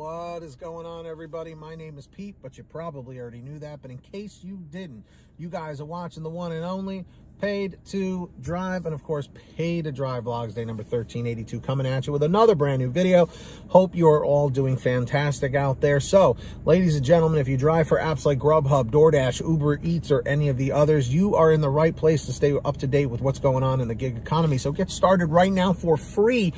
What is going on, everybody? My name is Pete, but you probably already knew that. But in case you didn't, you guys are watching the one and only Paid to Drive, and of course, Paid to Drive Vlogs, day number 1382, coming at you with another brand new video. Hope you're all doing fantastic out there. So, ladies and gentlemen, if you drive for apps like Grubhub, DoorDash, Uber Eats, or any of the others, you are in the right place to stay up to date with what's going on in the gig economy. So get started right now for free.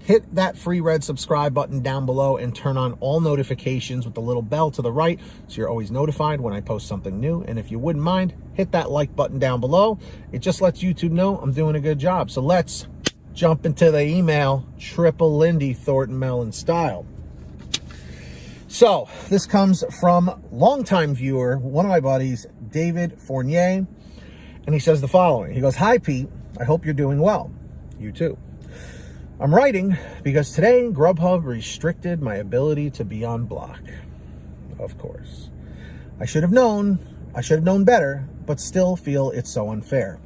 Hit that free red subscribe button down below and turn on all notifications with the little bell to the right so you're always notified when I post something new. And if you wouldn't mind, hit that like button down below. It just lets YouTube know I'm doing a good job. So let's jump into the email, Triple Lindy Thornton Mellon style. So this comes from longtime viewer, one of my buddies, David Fournier, and he says the following. He goes, "Hi, Pete. I hope you're doing well. You too. I'm writing because today Grubhub restricted my ability to be on block. Of course. I should have known better, but still feel it's so unfair.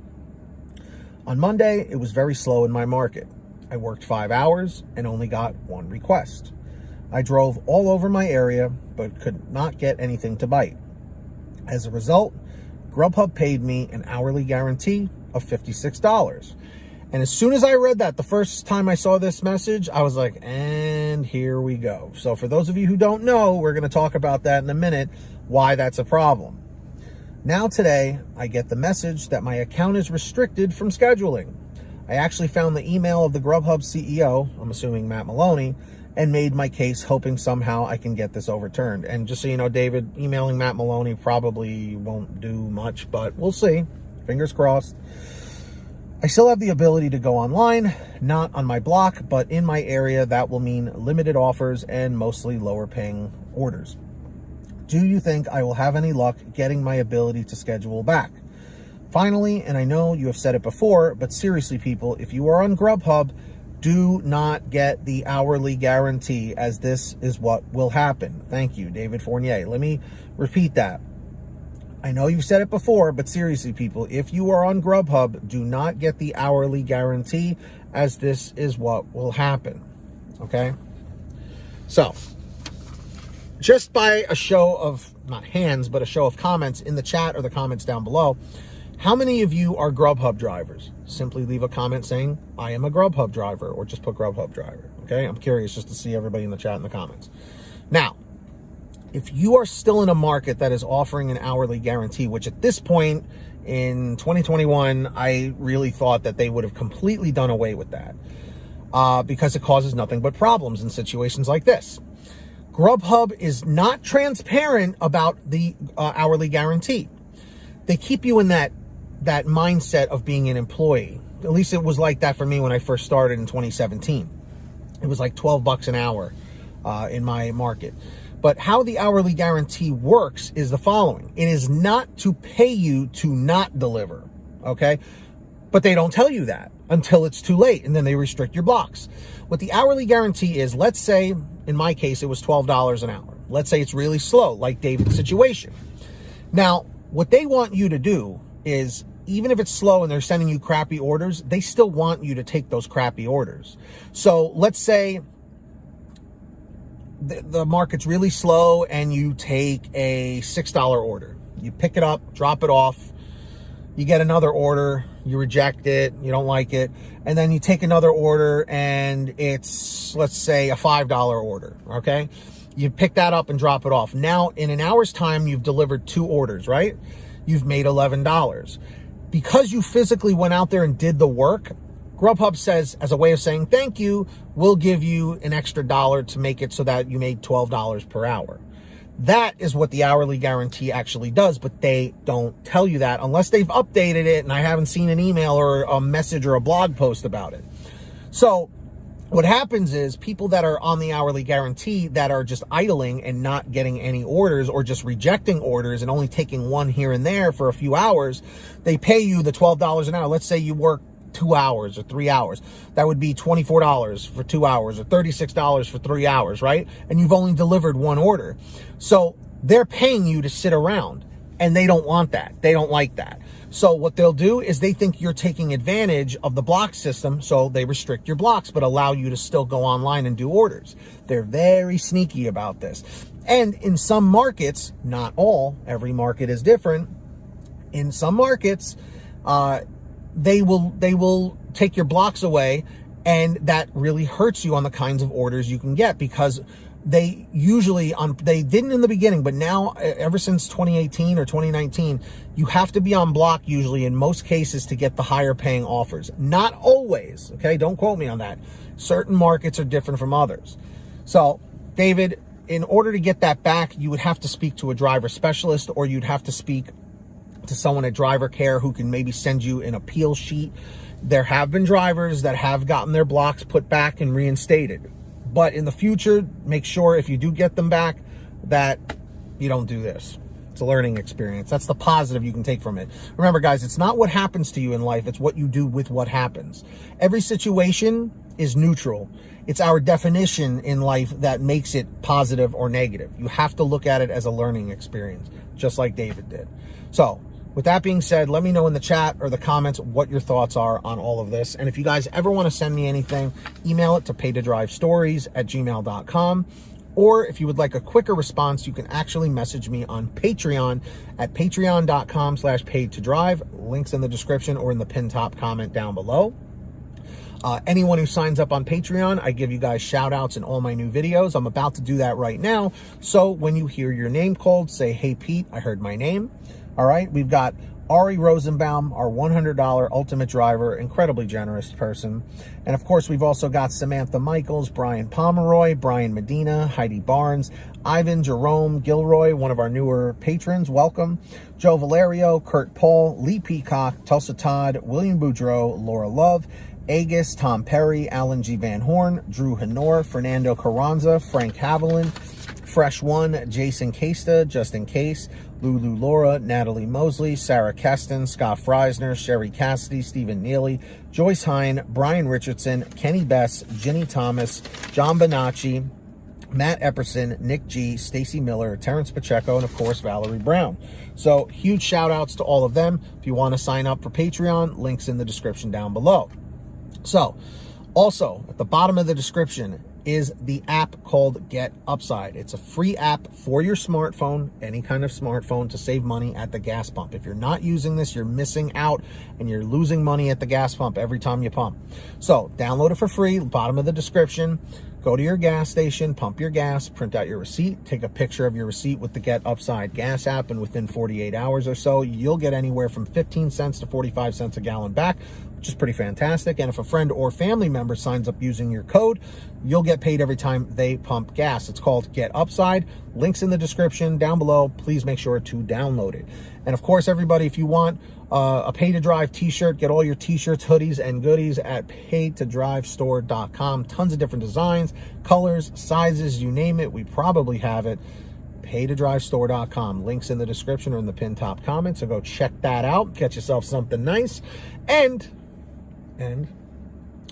On Monday, it was very slow in my market. I worked 5 hours and only got one request. I drove all over my area, but could not get anything to bite. As a result, Grubhub paid me an hourly guarantee of $56. And as soon as I read that, the first time I saw this message, I was like, and here we go. So for those of you who don't know, we're going to talk about that in a minute, why that's a problem. Now today, I get the message that my account is restricted from scheduling. I actually found the email of the Grubhub CEO, I'm assuming Matt Maloney, and made my case hoping somehow I can get this overturned. And just so you know, David, emailing Matt Maloney probably won't do much, but we'll see. Fingers crossed. I still have the ability to go online, not on my block, but in my area. That will mean limited offers and mostly lower paying orders. Do you think I will have any luck getting my ability to schedule back? Finally, and I know you have said it before, but seriously, people, if you are on Grubhub, do not get the hourly guarantee, as this is what will happen. Thank you, David Fournier. Let me repeat that. I know you've said it before, but seriously, people, if you are on Grubhub, do not get the hourly guarantee, as this is what will happen, okay? So, just by a show of, not hands, but a show of comments in the chat or the comments down below, how many of you are Grubhub drivers? Simply leave a comment saying, I am a Grubhub driver, or just put Grubhub driver, okay? I'm curious just to see everybody in the chat and the comments. Now, if you are still in a market that is offering an hourly guarantee, which at this point in 2021, I really thought that they would have completely done away with that because it causes nothing but problems in situations like this. Grubhub is not transparent about the hourly guarantee. They keep you in that mindset of being an employee. At least it was like that for me when I first started in 2017. It was like 12 bucks an hour in my market. But how the hourly guarantee works is the following. It is not to pay you to not deliver, okay? But they don't tell you that until it's too late, and then they restrict your blocks. What the hourly guarantee is, let's say, in my case, it was $12 an hour. Let's say it's really slow, like David's situation. Now, what they want you to do is, even if it's slow and they're sending you crappy orders, they still want you to take those crappy orders. So let's say the market's really slow and you take a $6 order. You pick it up, drop it off, you get another order, you reject it, you don't like it, and then you take another order and it's, let's say, a $5 order, okay? You pick that up and drop it off. Now, in an hour's time, you've delivered 2 orders, right? You've made $11. Because you physically went out there and did the work, Grubhub says, as a way of saying thank you, we'll give you an extra $1 to make it so that you made $12 per hour. That is what the hourly guarantee actually does, but they don't tell you that unless they've updated it, and I haven't seen an email or a message or a blog post about it. So what happens is people that are on the hourly guarantee that are just idling and not getting any orders, or just rejecting orders and only taking one here and there for a few hours, they pay you the $12 an hour. Let's say you work 2 hours or 3 hours. That would be $24 for 2 hours or $36 for 3 hours, right? And you've only delivered one order. So they're paying you to sit around. And they don't want that. They don't like that. So what they'll do is they think you're taking advantage of the block system, so they restrict your blocks, but allow you to still go online and do orders. They're very sneaky about this. And in some markets, not all, every market is different. In some markets, they will take your blocks away, and that really hurts you on the kinds of orders you can get, because they usually, they didn't in the beginning, but now ever since 2018 or 2019, you have to be on block usually in most cases to get the higher paying offers. Not always, okay? Don't quote me on that. Certain markets are different from others. So, David, in order to get that back, you would have to speak to a driver specialist, or you'd have to speak to someone at Driver Care who can maybe send you an appeal sheet. There have been drivers that have gotten their blocks put back and reinstated. But in the future, make sure if you do get them back that you don't do this. It's a learning experience. That's the positive you can take from it. Remember, guys, it's not what happens to you in life. It's what you do with what happens. Every situation is neutral. It's our definition in life that makes it positive or negative. You have to look at it as a learning experience, just like David did. So, with that being said, let me know in the chat or the comments what your thoughts are on all of this. And if you guys ever want to send me anything, email it to paytodrivestories@gmail.com. Or if you would like a quicker response, you can actually message me on Patreon at patreon.com/paytodrive. Links in the description or in the pinned top comment down below. Anyone who signs up on Patreon, I give you guys shout outs in all my new videos. I'm about to do that right now. So when you hear your name called, say, "Hey Pete, I heard my name." All right, we've got Ari Rosenbaum, our $100 ultimate driver, incredibly generous person. And of course, we've also got Samantha Michaels, Brian Pomeroy, Brian Medina, Heidi Barnes, Ivan Jerome Gilroy, one of our newer patrons, welcome. Joe Valerio, Kurt Paul, Lee Peacock, Tulsa Todd, William Boudreau, Laura Love, Agus, Tom Perry, Alan G. Van Horn, Drew Hanor, Fernando Carranza, Frank Haviland, Fresh One, Jason Casta, Just In Case, Lulu Laura, Natalie Mosley, Sarah Keston, Scott Freisner, Sherry Cassidy, Stephen Neely, Joyce Hine, Brian Richardson, Kenny Bess, Ginny Thomas, John Bonacci, Matt Epperson, Nick G, Stacy Miller, Terrence Pacheco, and of course, Valerie Brown. So huge shout outs to all of them. If you want to sign up for Patreon, links in the description down below. So also at the bottom of the description is the app called Get Upside. It's a free app for your smartphone, any kind of smartphone, to save money at the gas pump. If you're not using this, you're missing out and you're losing money at the gas pump every time you pump. So download it for free, bottom of the description. Go to your gas station, pump your gas, print out your receipt, take a picture of your receipt with the Get Upside gas app, and within 48 hours or so, you'll get anywhere from 15 cents to 45 cents a gallon back, which is pretty fantastic. And if a friend or family member signs up using your code, you'll get paid every time they pump gas. It's called Get Upside. Links in the description down below. Please make sure to download it. And of course, everybody, if you want a Pay to Drive t-shirt, get all your t-shirts, hoodies, and goodies at paytodrivestore.com. Tons of different designs, colors, sizes, you name it. We probably have it. Paytodrivestore.com. Links in the description or in the pinned top comment. So go check that out. Get yourself something nice. And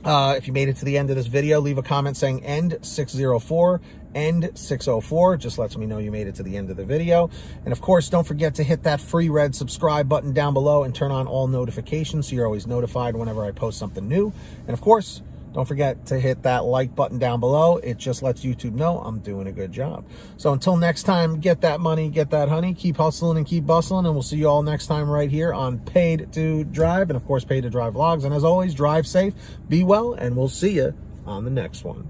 if you made it to the end of this video, leave a comment saying end 604, end 604. Just lets me know you made it to the end of the video. And of course, don't forget to hit that free red subscribe button down below and turn on all notifications so you're always notified whenever I post something new. And of course, don't forget to hit that like button down below. It just lets YouTube know I'm doing a good job. So until next time, get that money, get that honey, keep hustling and keep bustling, and we'll see you all next time right here on Paid to Drive, and of course, Paid to Drive vlogs. And as always, drive safe, be well, and we'll see you on the next one.